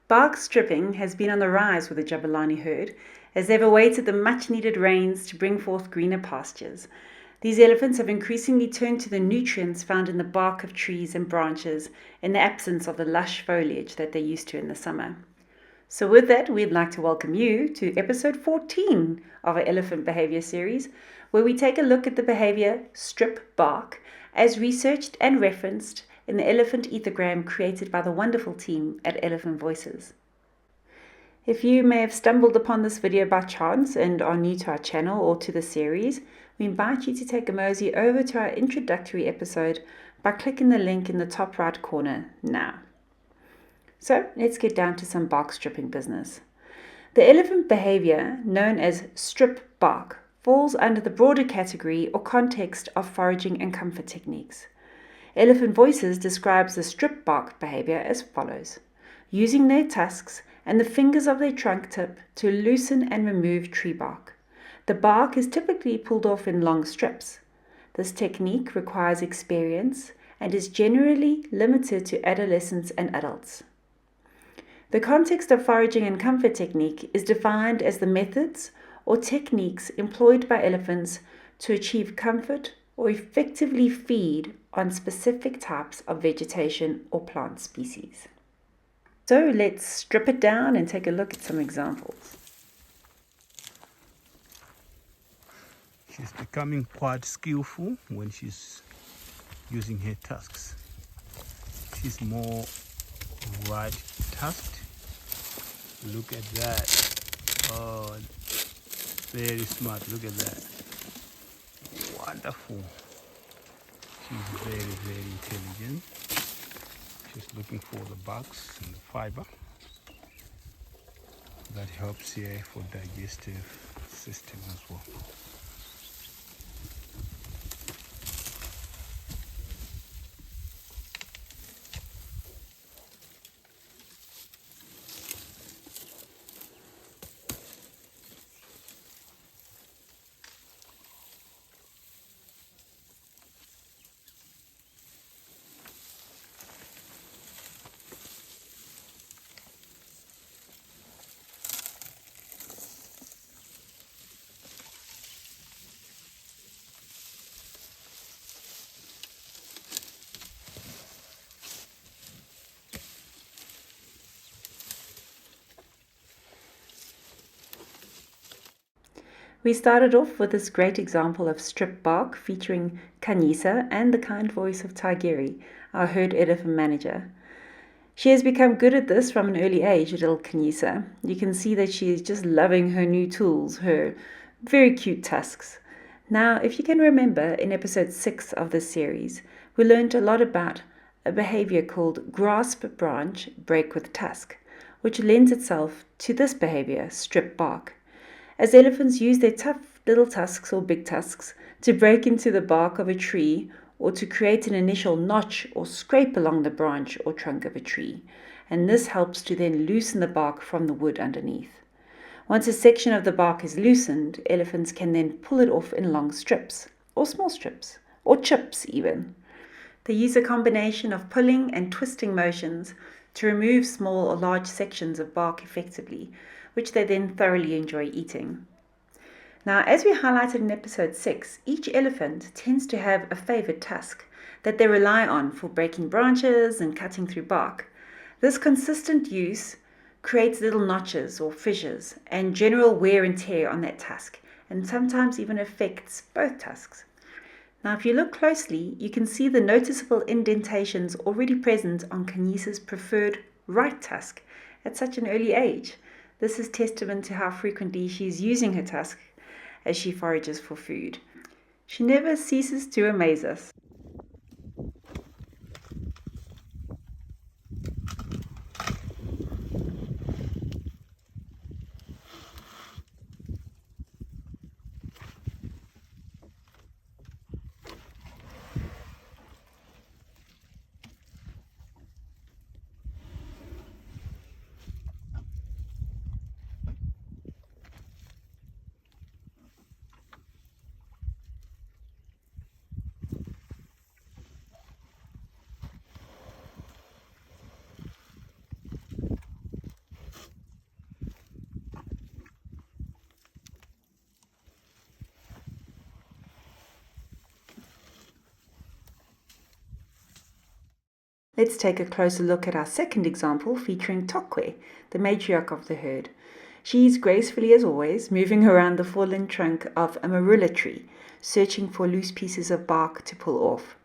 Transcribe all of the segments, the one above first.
Bark stripping has been on the rise with the Jabulani herd as they've awaited the much-needed rains to bring forth greener pastures. These elephants have increasingly turned to the nutrients found in the bark of trees and branches in the absence of the lush foliage that they're used to in the summer. So with that, we'd like to welcome you to episode 14 of our Elephant Behaviour series, where we take a look at the behaviour strip bark as researched and referenced in the Elephant Ethogram created by the wonderful team at Elephant Voices. If you may have stumbled upon this video by chance and are new to our channel or to the series, we invite you to take a mosey over to our introductory episode by clicking the link in the top right corner now. So let's get down to some bark stripping business. The elephant behaviour, known as strip bark, falls under the broader category or context of foraging and comfort techniques. Elephant Voices describes the strip bark behaviour as follows: using their tusks and the fingers of their trunk tip to loosen and remove tree bark. The bark is typically pulled off in long strips. This technique requires experience and is generally limited to adolescents and adults. The context of foraging and comfort technique is defined as the methods or techniques employed by elephants to achieve comfort or effectively feed on specific types of vegetation or plant species. So let's strip it down and take a look at some examples. She's becoming quite skillful when she's using her tusks. She's more right tusked. Look at that. Oh, very smart. Look at that. Wonderful. She's very, very intelligent. She's looking for the bugs and the fiber. That helps here for digestive system as well. We started off with this great example of strip bark featuring Kanyisa and the kind voice of Tigeri, our herd elephant manager. She has become good at this from an early age, little Kanyisa. You can see that she is just loving her new tools, her very cute tusks. Now, if you can remember, in episode 6 of this series, we learned a lot about a behavior called grasp branch, break with tusk, which lends itself to this behavior, strip bark. As elephants use their tough little tusks or big tusks to break into the bark of a tree or to create an initial notch or scrape along the branch or trunk of a tree, and this helps to then loosen the bark from the wood underneath. Once a section of the bark is loosened, elephants can then pull it off in long strips, or small strips, or chips even. They use a combination of pulling and twisting motions to remove small or large sections of bark effectively, which they then thoroughly enjoy eating. Now, as we highlighted in episode 6, each elephant tends to have a favourite tusk that they rely on for breaking branches and cutting through bark. This consistent use creates little notches or fissures and general wear and tear on that tusk, and sometimes even affects both tusks. Now, if you look closely, you can see the noticeable indentations already present on Kanyisa's preferred right tusk at such an early age. This is testament to how frequently she is using her tusk as she forages for food. She never ceases to amaze us. Let's take a closer look at our second example featuring Tokwe, the matriarch of the herd. She's gracefully as always moving around the fallen trunk of a marula tree, searching for loose pieces of bark to pull off.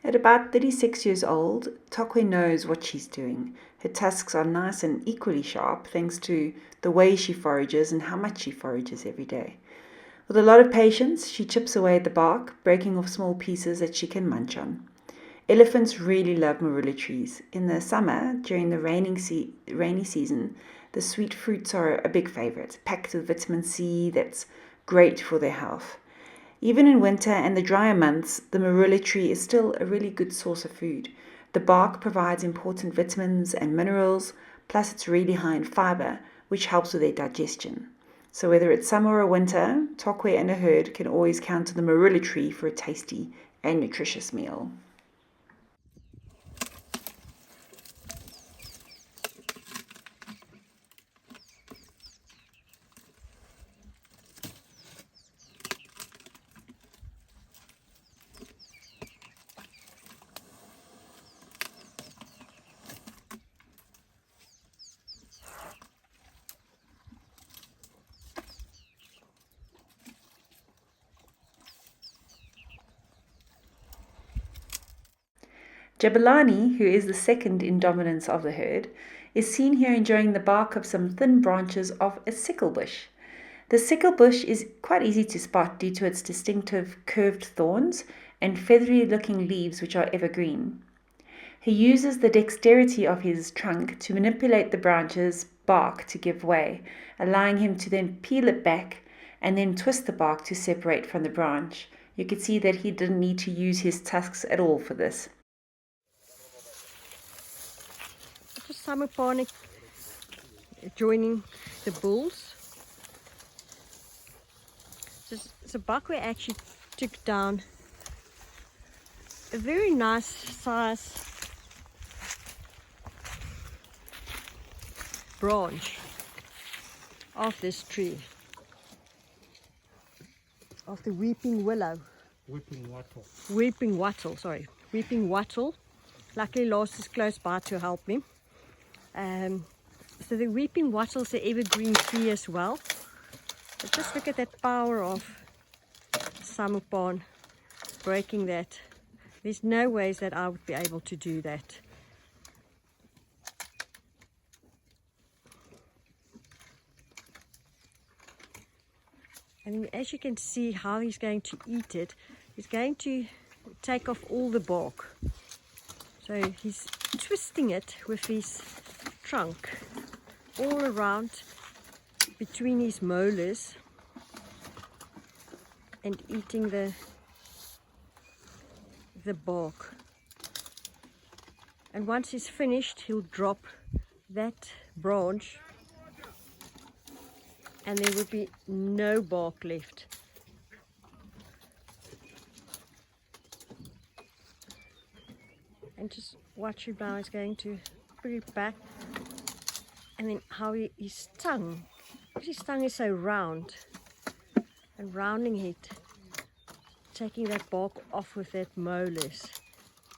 At about 36 years old, Tokwe knows what she's doing. Her tusks are nice and equally sharp thanks to the way she forages and how much she forages every day. With a lot of patience, she chips away at the bark, breaking off small pieces that she can munch on. Elephants really love marula trees. In the summer, during the rainy season, the sweet fruits are a big favorite, packed with vitamin C that's great for their health. Even in winter and the drier months, the marula tree is still a really good source of food. The bark provides important vitamins and minerals, plus it's really high in fiber, which helps with their digestion. So whether it's summer or winter, Tokwe and a herd can always count on the marula tree for a tasty and nutritious meal. Jabulani, who is the second in dominance of the herd, is seen here enjoying the bark of some thin branches of a sickle bush. The sickle bush is quite easy to spot due to its distinctive curved thorns and feathery looking leaves which are evergreen. He uses the dexterity of his trunk to manipulate the branch's bark to give way, allowing him to then peel it back and then twist the bark to separate from the branch. You could see that he didn't need to use his tusks at all for this. Samopanic joining the bulls. So Bakwe actually took down a very nice size branch of this tree, of the weeping willow. Weeping wattle. Luckily Lars is close by to help me. So the weeping wattle is an evergreen tree as well. But just look at that power of Samopan breaking that. There's no ways that I would be able to do that. And as you can see how he's going to eat it, he's going to take off all the bark. So he's twisting it with his trunk all around between his molars and eating the bark. And once he's finished, he'll drop that branch and there will be no bark left. And just watch him now, he's going to put it back. And then how his tongue is so round, and rounding it, taking that bark off with that molars.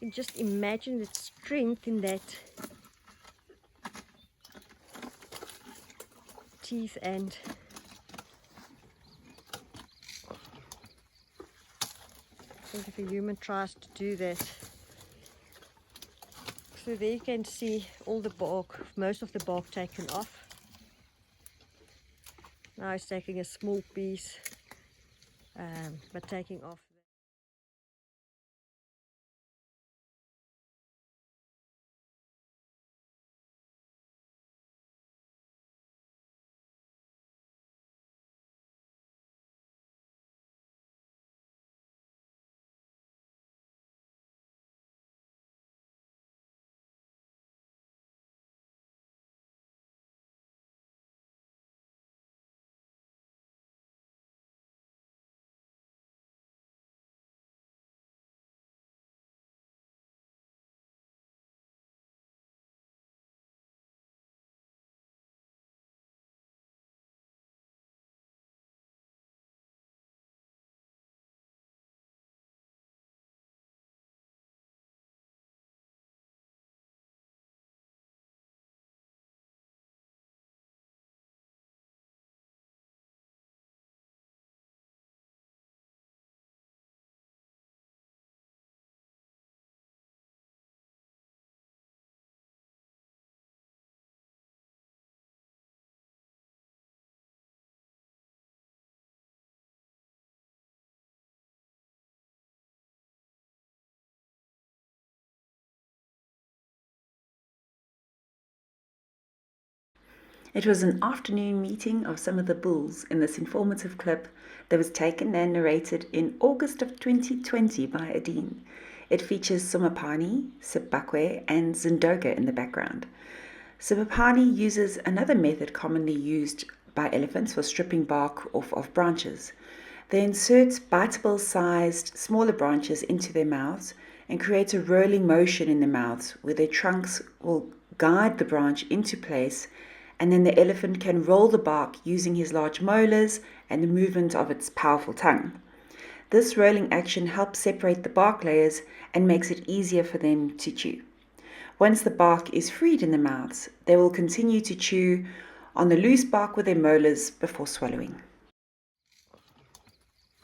You can just imagine the strength in that teeth, and I think if a human tries to do that. So there you can see all the bark, most of the bark taken off. Now he's taking a small piece, but taking off It was an afternoon meeting of some of the bulls in this informative clip that was taken and narrated in August of 2020 by Adine. It features Sumapani, Sibakwe, and Zindoga in the background. Sumapani uses another method commonly used by elephants for stripping bark off of branches. They insert biteable-sized, smaller branches into their mouths and create a rolling motion in their mouths where their trunks will guide the branch into place, and then the elephant can roll the bark using his large molars and the movement of its powerful tongue. This rolling action helps separate the bark layers and makes it easier for them to chew. Once the bark is freed in the mouths, they will continue to chew on the loose bark with their molars before swallowing.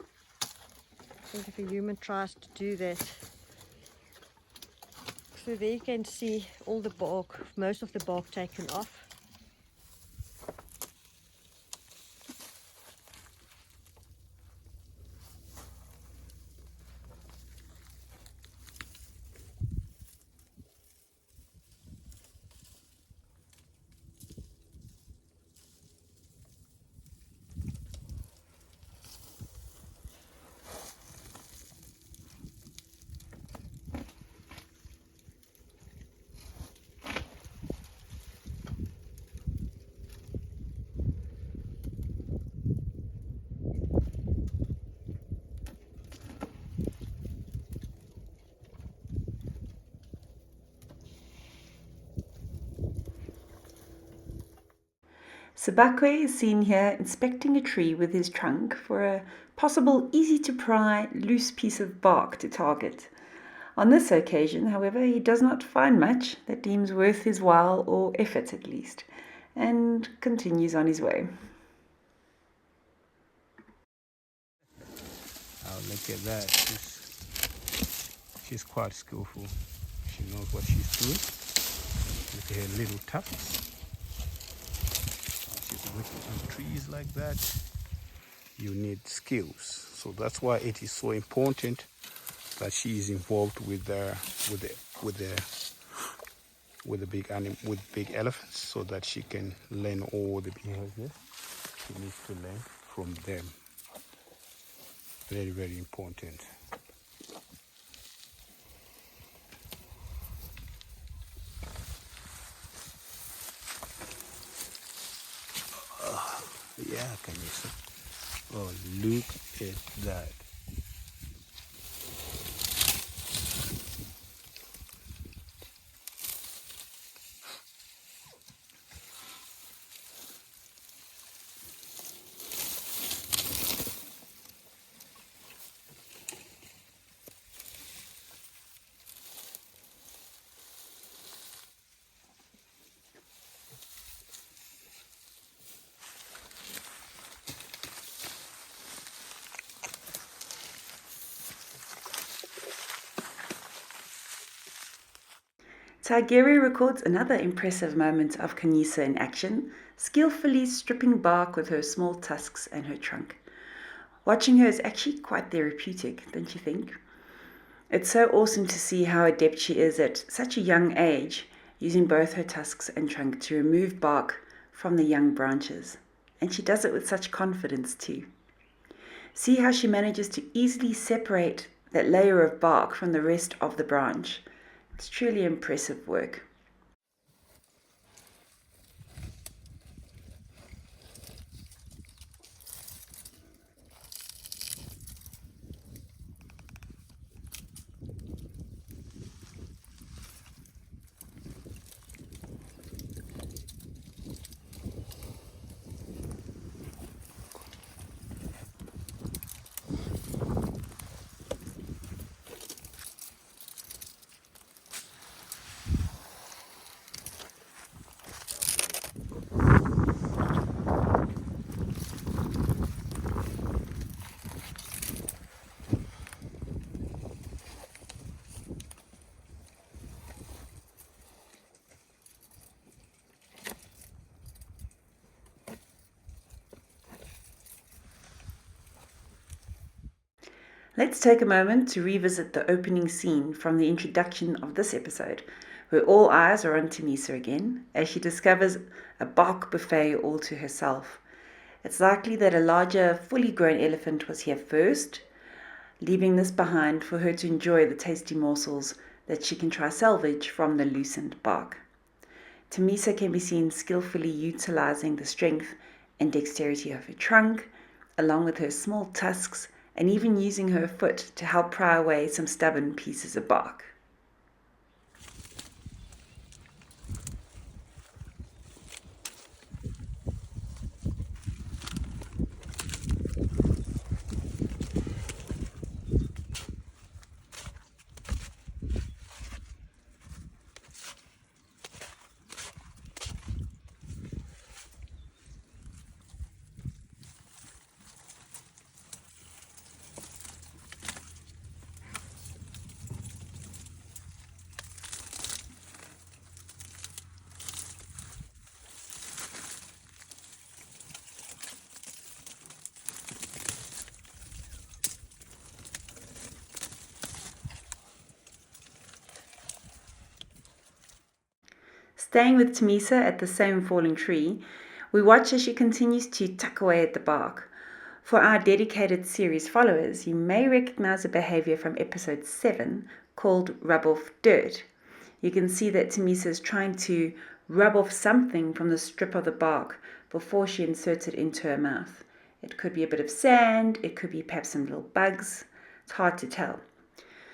I think if a human tries to do that, so there you can see all the bark, most of the bark taken off. Sibakwe is seen here inspecting a tree with his trunk for a possible easy-to-pry, loose piece of bark to target. On this occasion, however, he does not find much that deems worth his while or effort at least, and continues on his way. Oh, look at that. She's quite skillful. She knows what she's doing. Look at her little tufts. She's working on trees like that. You need skills. So that's why it is so important that she is involved with the big elephants, so that she can learn all the behavior she needs to learn from them. Very, very important. Yeah, can you see? Oh, look at that. Taigeri records another impressive moment of Kanisa in action, skillfully stripping bark with her small tusks and her trunk. Watching her is actually quite therapeutic, don't you think? It's so awesome to see how adept she is at such a young age, using both her tusks and trunk to remove bark from the young branches. And she does it with such confidence too. See how she manages to easily separate that layer of bark from the rest of the branch. It's truly impressive work. Let's take a moment to revisit the opening scene from the introduction of this episode, where all eyes are on Temisa again, as she discovers a bark buffet all to herself. It's likely that a larger, fully grown elephant was here first, leaving this behind for her to enjoy the tasty morsels that she can try salvage from the loosened bark. Temisa can be seen skillfully utilizing the strength and dexterity of her trunk, along with her small tusks, and even using her foot to help pry away some stubborn pieces of bark. Staying with Temisa at the same fallen tree, we watch as she continues to tuck away at the bark. For our dedicated series followers, you may recognize a behavior from episode 7 called Rub Off Dirt. You can see that Temisa is trying to rub off something from the strip of the bark before she inserts it into her mouth. It could be a bit of sand, it could be perhaps some little bugs. It's hard to tell.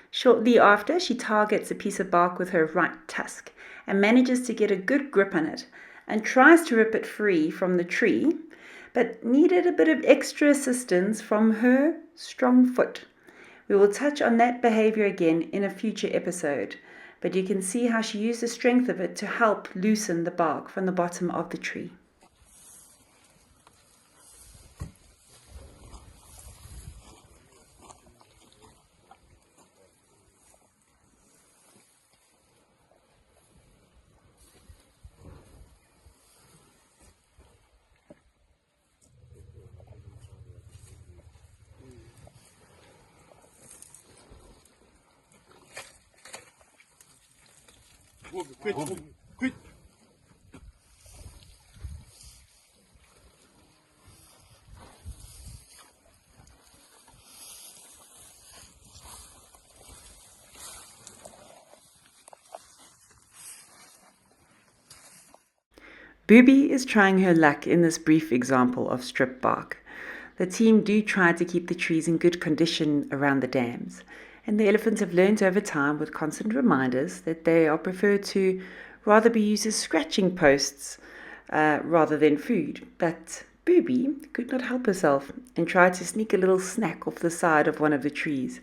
Shortly after, she targets a piece of bark with her right tusk and manages to get a good grip on it and tries to rip it free from the tree, but needed a bit of extra assistance from her strong foot. We will touch on that behavior again in a future episode, but you can see how she used the strength of it to help loosen the bark from the bottom of the tree. Quit. Booby is trying her luck in this brief example of strip bark. The team do try to keep the trees in good condition around the dams, and the elephants have learned over time with constant reminders that they are preferred to rather be used as scratching posts rather than food. But Booby could not help herself and tried to sneak a little snack off the side of one of the trees.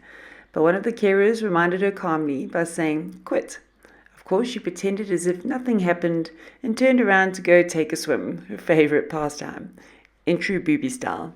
But one of the carers reminded her calmly by saying, "Quit." Of course, she pretended as if nothing happened and turned around to go take a swim, her favourite pastime, in true Booby style.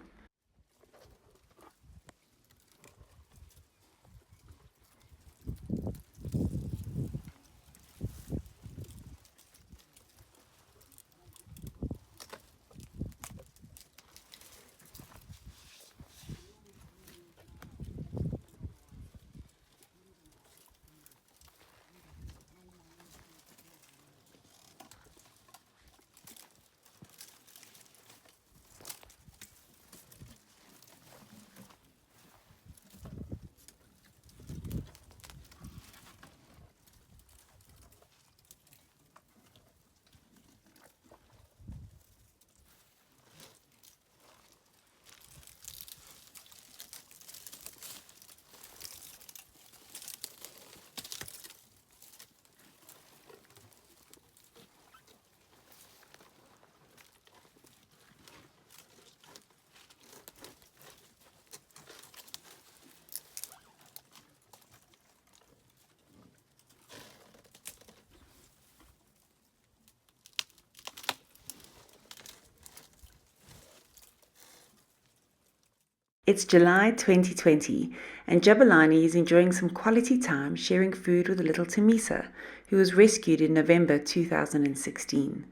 It's July 2020, and Jabulani is enjoying some quality time sharing food with little Temisa, who was rescued in November 2016.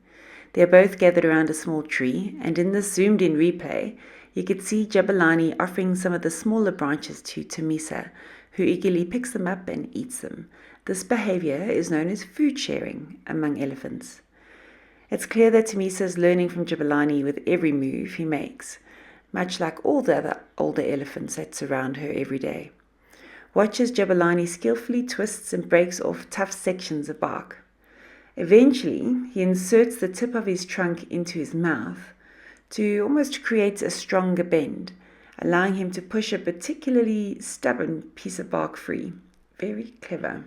They are both gathered around a small tree, and in this zoomed-in replay, you could see Jabulani offering some of the smaller branches to Temisa, who eagerly picks them up and eats them. This behaviour is known as food sharing among elephants. It's clear that Tamisa is learning from Jabulani with every move he makes, much like all the other older elephants that surround her every day. Watch as Jabulani skillfully twists and breaks off tough sections of bark. Eventually, he inserts the tip of his trunk into his mouth to almost create a stronger bend, allowing him to push a particularly stubborn piece of bark free. Very clever.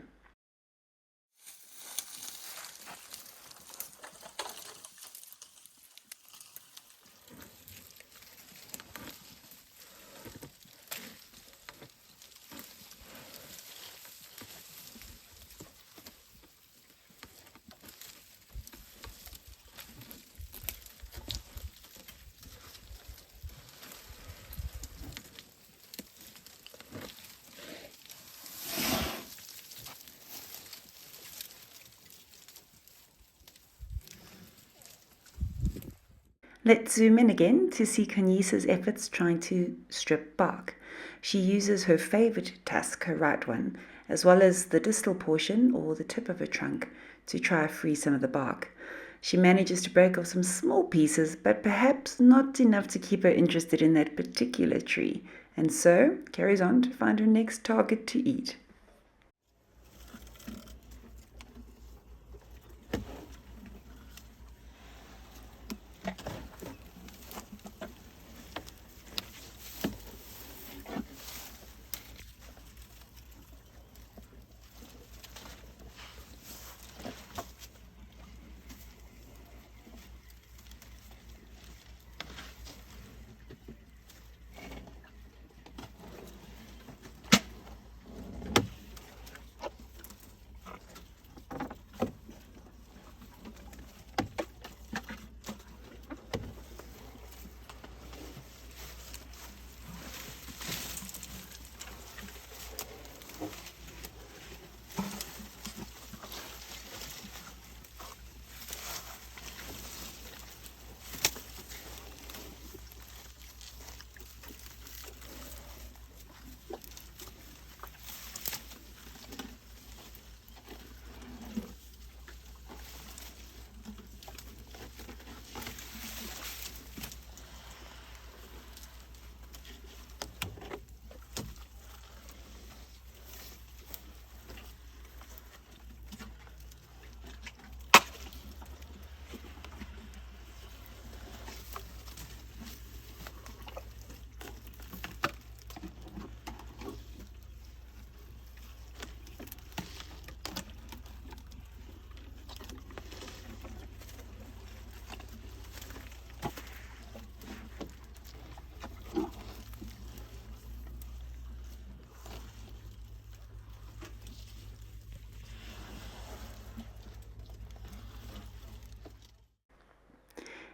Let's zoom in again to see Kanyisa's efforts trying to strip bark. She uses her favourite tusk, her right one, as well as the distal portion or the tip of her trunk to try to free some of the bark. She manages to break off some small pieces, but perhaps not enough to keep her interested in that particular tree, and so carries on to find her next target to eat.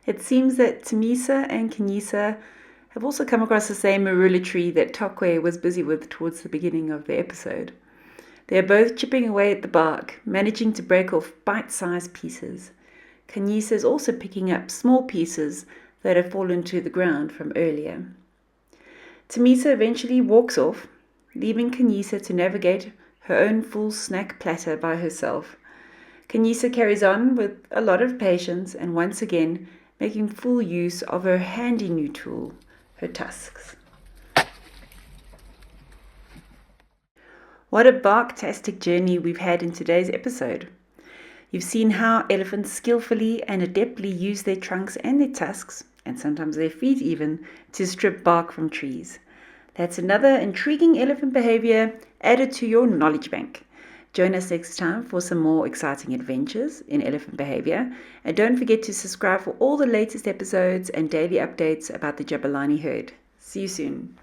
It seems that Tamisa and Kanyisa have also come across the same marula tree that Tokwe was busy with towards the beginning of the episode. They are both chipping away at the bark, managing to break off bite-sized pieces. Kanyisa is also picking up small pieces that have fallen to the ground from earlier. Tamisa eventually walks off, leaving Kanyisa to navigate her own full snack platter by herself. Kanyisa carries on with a lot of patience and once again making full use of her handy new tool, her tusks. What a bark-tastic journey we've had in today's episode. You've seen how elephants skillfully and adeptly use their trunks and their tusks, and sometimes their feet even, to strip bark from trees. That's another intriguing elephant behaviour added to your knowledge bank. Join us next time for some more exciting adventures in elephant behaviour, and don't forget to subscribe for all the latest episodes and daily updates about the Jabulani herd. See you soon.